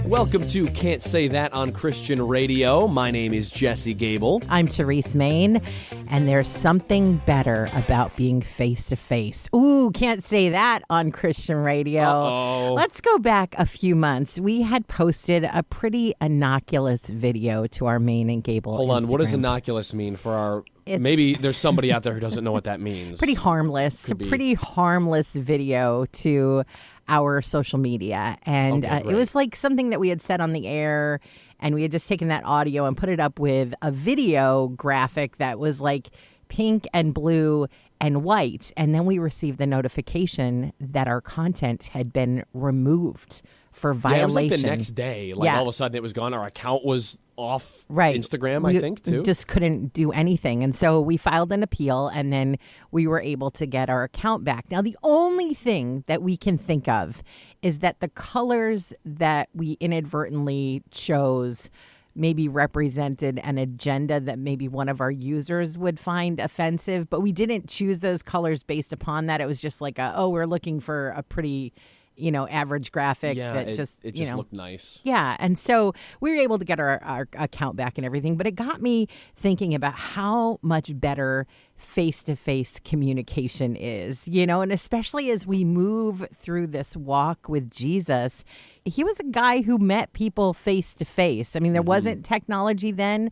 Welcome to Can't Say That on Christian Radio. My name is Jesse Gabel. I'm Therese Main, and there's something better about being face-to-face. Ooh, can't say that on Christian Radio. Uh-oh. Let's go back a few months. We had posted a pretty innocuous video to our Main and Gable Hold on, Instagram. what does innocuous mean for our... Maybe there's somebody out there who doesn't know what that means. Pretty harmless. A pretty harmless video to our social media. And it was like something that we had said on the air, and we had just taken that audio and put it up with a video graphic that was like pink and blue and white. And then we received the notification that our content had been removed for violation. Yeah, it was like the next day. All of a sudden it was gone. Our account was off Instagram, I think, too. Just couldn't do anything. And so we filed an appeal, and then we were able to get our account back. Now, the only thing that we can think of is that the colors that we inadvertently chose maybe represented an agenda that maybe one of our users would find offensive, but we didn't choose those colors based upon that. It was just like, we're looking for a pretty... average graphic that it just looked nice. Yeah. And so we were able to get our account back and everything. But it got me thinking about how much better face-to-face communication is, and especially as we move through this walk with Jesus. He was a guy who met people face-to-face. I mean, there wasn't technology then,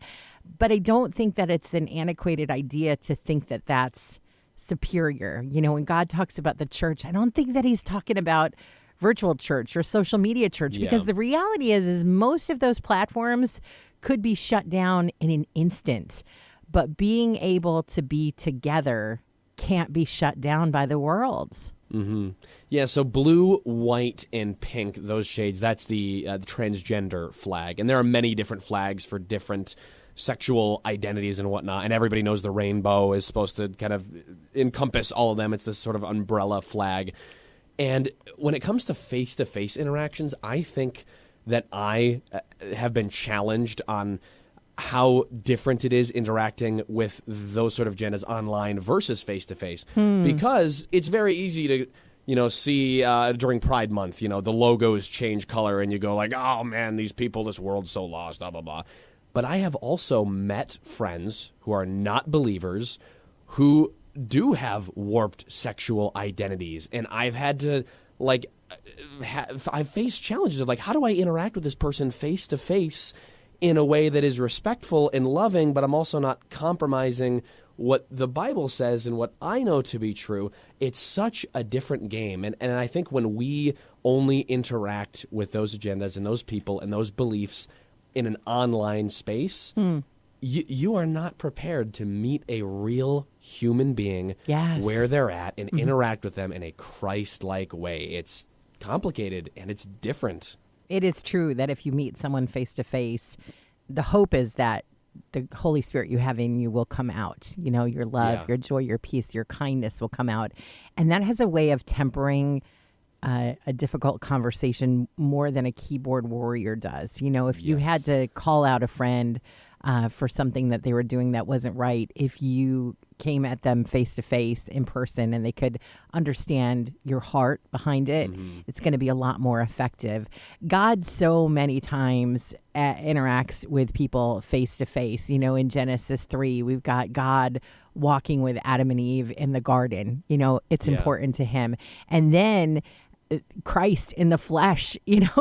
but I don't think that it's an antiquated idea to think that that's superior. When God talks about the church, I don't think that he's talking about virtual church or social media church, because the reality is most of those platforms could be shut down in an instant, but being able to be together can't be shut down by the world. Mm-hmm. Yeah, so blue, white, and pink, those shades, that's the transgender flag. And there are many different flags for different sexual identities and whatnot, and everybody knows the rainbow is supposed to kind of encompass all of them. It's this sort of umbrella flag. And when it comes to face-to-face interactions, I think that I have been challenged on how different it is interacting with those sort of agendas online versus face-to-face. Because it's very easy to see during Pride Month, the logos change color and you go like, oh man, these people, this world's so lost, blah, blah, blah. But I have also met friends who are not believers who do have warped sexual identities. And I've had to, I've faced challenges of, how do I interact with this person face to face in a way that is respectful and loving, but I'm also not compromising what the Bible says and what I know to be true. It's such a different game. And I think when we only interact with those agendas and those people and those beliefs in an online space, you are not prepared to meet a real human being where they're at and interact with them in a Christ-like way. It's complicated and it's different. It is true that if you meet someone face-to-face, the hope is that the Holy Spirit you have in you will come out. Your love, your joy, your peace, your kindness will come out. And that has a way of tempering a difficult conversation more than a keyboard warrior does. If you had to call out a friend for something that they were doing that wasn't right, if you came at them face to face in person and they could understand your heart behind it, it's going to be a lot more effective. God so many times interacts with people face to face. In Genesis 3, we've got God walking with Adam and Eve in the garden. It's important to him. And then Christ in the flesh,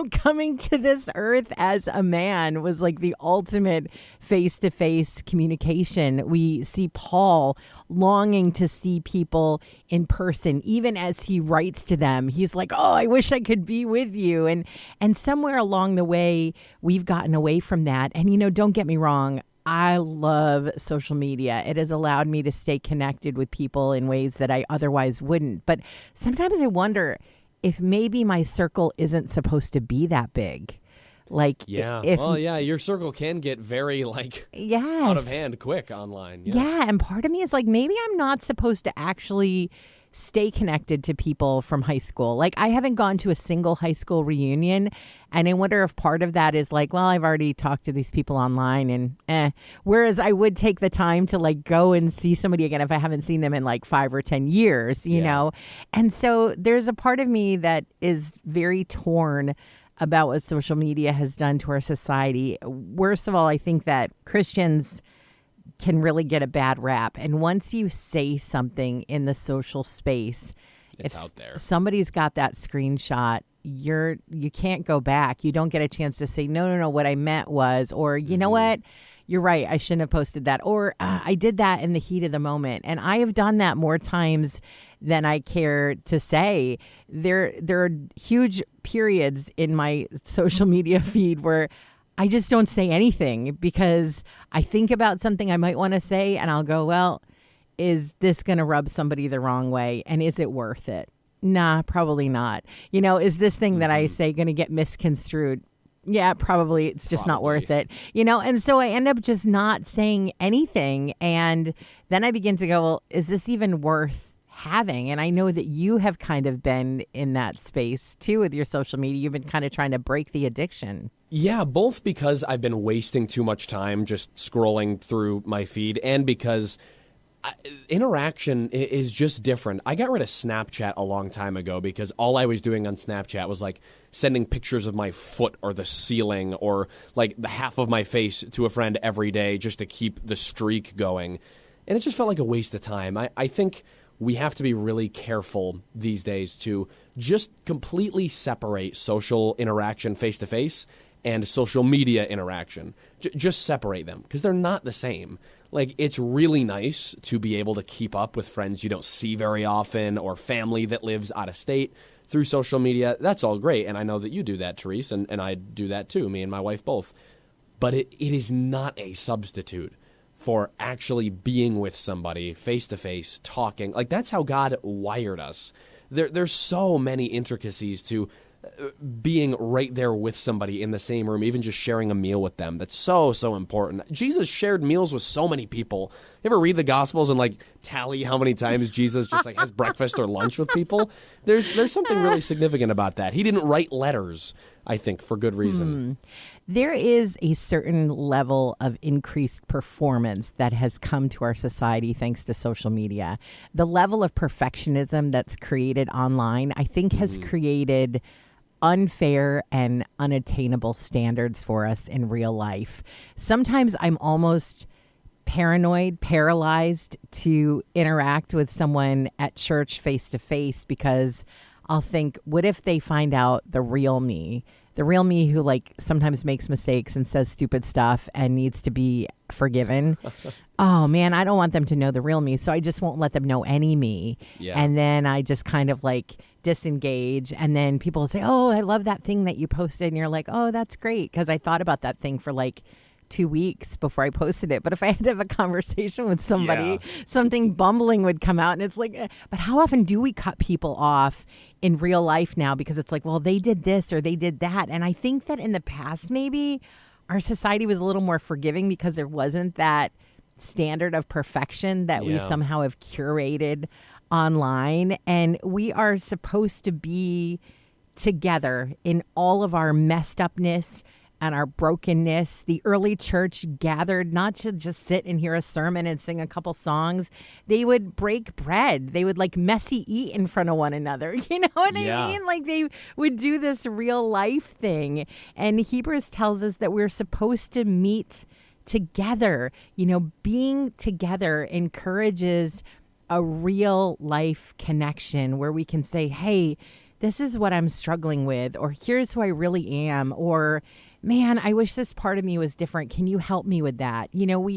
coming to this earth as a man was like the ultimate face-to-face communication. We see Paul longing to see people in person, even as he writes to them. He's like, oh, I wish I could be with you. And somewhere along the way, we've gotten away from that. And, don't get me wrong, I love social media. It has allowed me to stay connected with people in ways that I otherwise wouldn't. But sometimes I wonder if maybe my circle isn't supposed to be that big. Your circle can get very out of hand quick online. Yeah, and part of me is like, maybe I'm not supposed to actually stay connected to people from high school. Like, I haven't gone to a single high school reunion, and I wonder if part of that is like, well, I've already talked to these people online, and whereas I would take the time to like go and see somebody again if I haven't seen them in like 5 or 10 years, you know? And so there's a part of me that is very torn about what social media has done to our society. Worst of all, I think that Christians can really get a bad rap. And once you say something in the social space, it's out there. Somebody's got that screenshot, you can't go back. You don't get a chance to say, no, what I meant was, or you know what? You're right. I shouldn't have posted that. Or I did that in the heat of the moment. And I have done that more times than I care to say. There are huge periods in my social media feed where I just don't say anything because I think about something I might want to say and I'll go, well, is this going to rub somebody the wrong way? And is it worth it? Nah, probably not. You know, is this thing that I say going to get misconstrued? Yeah, probably. It's just not worth it. You know, and so I end up just not saying anything. And then I begin to go, well, is this even worth having? And I know that you have kind of been in that space too with your social media. You've been kind of trying to break the addiction. Yeah, both because I've been wasting too much time just scrolling through my feed and because interaction is just different. I got rid of Snapchat a long time ago because all I was doing on Snapchat was like sending pictures of my foot or the ceiling or like the half of my face to a friend every day just to keep the streak going. And it just felt like a waste of time. I think we have to be really careful these days to just completely separate social interaction face-to-face and social media interaction. Just separate them because they're not the same. Like, it's really nice to be able to keep up with friends you don't see very often or family that lives out of state through social media. That's all great, and I know that you do that, Therese, and I do that too, me and my wife both. But it is not a substitute for actually being with somebody face-to-face, talking. Like, that's how God wired us. There's so many intricacies to being right there with somebody in the same room, even just sharing a meal with them. That's so important. Jesus shared meals with so many people. You ever read the Gospels and like tally how many times Jesus just like has breakfast or lunch with people? There's something really significant about that. He didn't write letters, I think, for good reason. There is a certain level of increased performance that has come to our society thanks to social media. The level of perfectionism that's created online, I think, has created unfair and unattainable standards for us in real life. Sometimes I'm almost paranoid, paralyzed to interact with someone at church face to face because I'll think, what if they find out the real me? The real me who like sometimes makes mistakes and says stupid stuff and needs to be forgiven. Oh man, I don't want them to know the real me, so I just won't let them know any me. Yeah. And then I just kind of like disengage, and then people will say, oh, I love that thing that you posted, and you're like, oh, that's great, because I thought about that thing for like 2 weeks before I posted it. But if I had to have a conversation with somebody, something bumbling would come out, and it's like, but how often do we cut people off in real life now because it's like, well, they did this or they did that. And I think that in the past, maybe our society was a little more forgiving because there wasn't that standard of perfection that we somehow have curated online. And we are supposed to be together in all of our messed upness and our brokenness. The early church gathered not to just sit and hear a sermon and sing a couple songs. They would break bread. They would like messy eat in front of one another. You know what I mean? Like they would do this real life thing. And Hebrews tells us that we're supposed to meet together. You know, being together encourages a real life connection where we can say, hey, this is what I'm struggling with, or here's who I really am, or man, I wish this part of me was different. Can you help me with that? You know,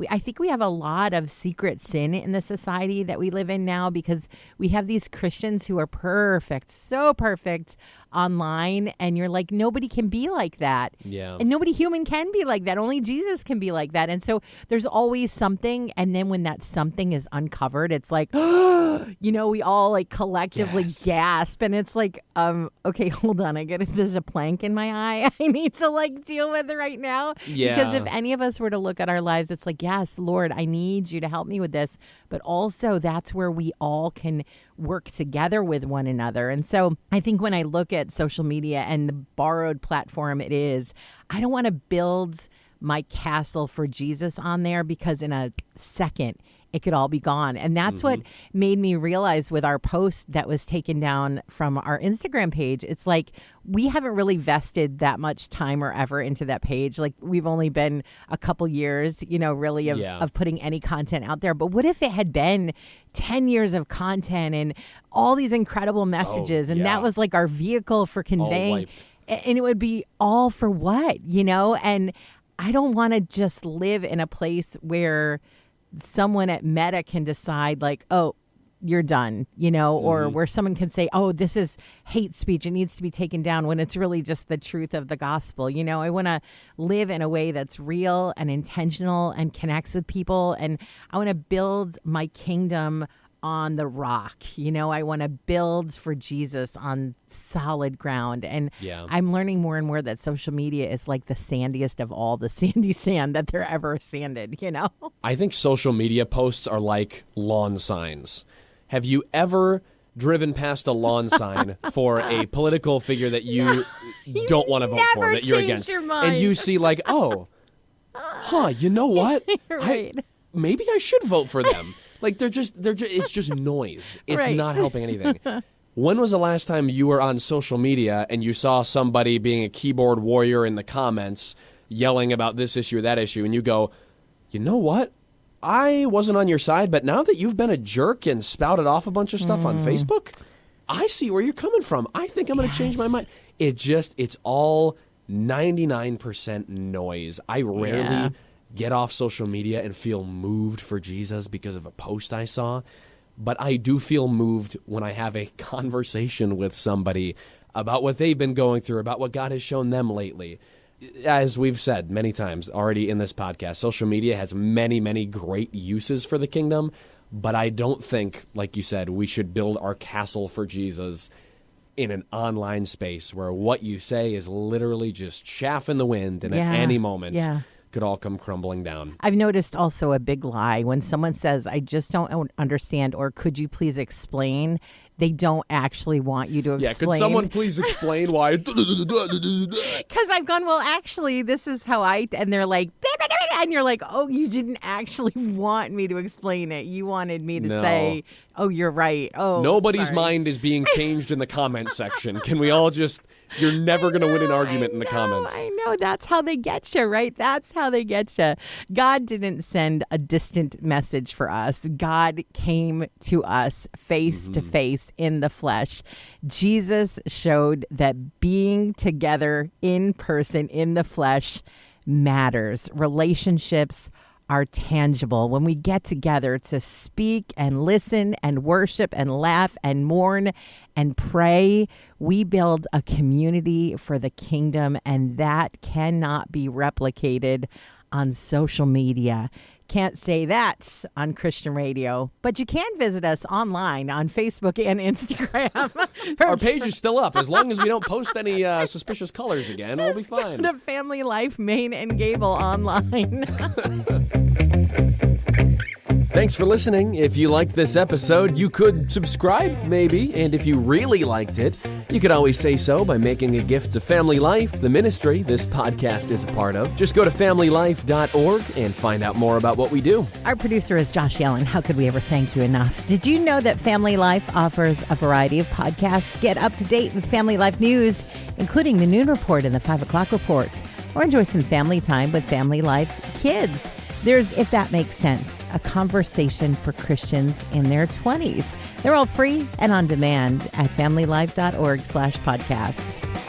I think we have a lot of secret sin in the society that we live in now because we have these Christians who are perfect, so perfect online, and you're like, nobody can be like that. Yeah. And nobody human can be like that. Only Jesus can be like that. And so there's always something, and then when that something is uncovered, it's like, you know, we all like collectively gasp, and it's like, okay, hold on, there's a plank in my eye. I need to like deal with right now. Yeah. Because if any of us were to look at our lives, it's like, yes, Lord, I need you to help me with this. But also that's where we all can work together with one another. And so I think when I look at social media and the borrowed platform it is, I don't want to build my castle for Jesus on there, because in a second it could all be gone. And that's what made me realize with our post that was taken down from our Instagram page. It's like we haven't really vested that much time or effort into that page. Like we've only been a couple years, really of putting any content out there. But what if it had been 10 years of content and all these incredible messages and that was like our vehicle for conveying, and it would be all for what, And I don't want to just live in a place where someone at Meta can decide like, oh, you're done, or where someone can say, oh, this is hate speech. It needs to be taken down, when it's really just the truth of the gospel. I want to live in a way that's real and intentional and connects with people. And I want to build my kingdom on the rock. I want to build for Jesus on solid ground. And I'm learning more and more that social media is like the sandiest of all the sandy sand that they're ever sanded, I think social media posts are like lawn signs. Have you ever driven past a lawn sign for a political figure that you don't want to vote for, that you're against? Your mind. And you see like, you know what? Right. Maybe I should vote for them. Like it's just noise. It's not helping anything. When was the last time you were on social media and you saw somebody being a keyboard warrior in the comments yelling about this issue or that issue, and you go, you know what? I wasn't on your side, but now that you've been a jerk and spouted off a bunch of stuff on Facebook, I see where you're coming from. I think I'm going to change my mind. It's all 99% noise. I rarely get off social media and feel moved for Jesus because of a post I saw. But I do feel moved when I have a conversation with somebody about what they've been going through, about what God has shown them lately. As we've said many times already in this podcast, social media has many, many great uses for the kingdom. But I don't think, like you said, we should build our castle for Jesus in an online space where what you say is literally just chaff in the wind, and at any moment could all come crumbling down. I've noticed also a big lie when someone says, I just don't understand, or could you please explain? They don't actually want you to explain. Yeah, could someone please explain why? Because I've gone, well, actually, this is how and they're like, and you're like, oh, you didn't actually want me to explain it. You wanted me to say, oh, you're right. Oh, nobody's mind is being changed in the comment section. Can we all just, you're never going to win an argument in the comments. I know. That's how they get you, right? That's how they get you. God didn't send a distant message for us. God came to us face to face in the flesh. Jesus showed that being together in person in the flesh matters. Relationships are tangible. When we get together to speak and listen and worship and laugh and mourn and pray, we build a community for the kingdom, and that cannot be replicated on social media. Can't say that on Christian radio, but you can visit us online on Facebook and Instagram. Our page is still up. As long as we don't post any suspicious colors again, we'll be fine. Go to Family Life Maine and Gabel online. Thanks for listening. If you liked this episode, you could subscribe, maybe. And if you really liked it, you could always say so by making a gift to Family Life, the ministry this podcast is a part of. Just go to familylife.org and find out more about what we do. Our producer is Josh Allen. How could we ever thank you enough? Did you know that Family Life offers a variety of podcasts? Get up to date with Family Life news, including the Noon Report and the 5 o'clock reports, or enjoy some family time with Family Life Kids. There's If That Makes Sense, a conversation for Christians in their 20s. They're all free and on demand at familylife.org/podcast.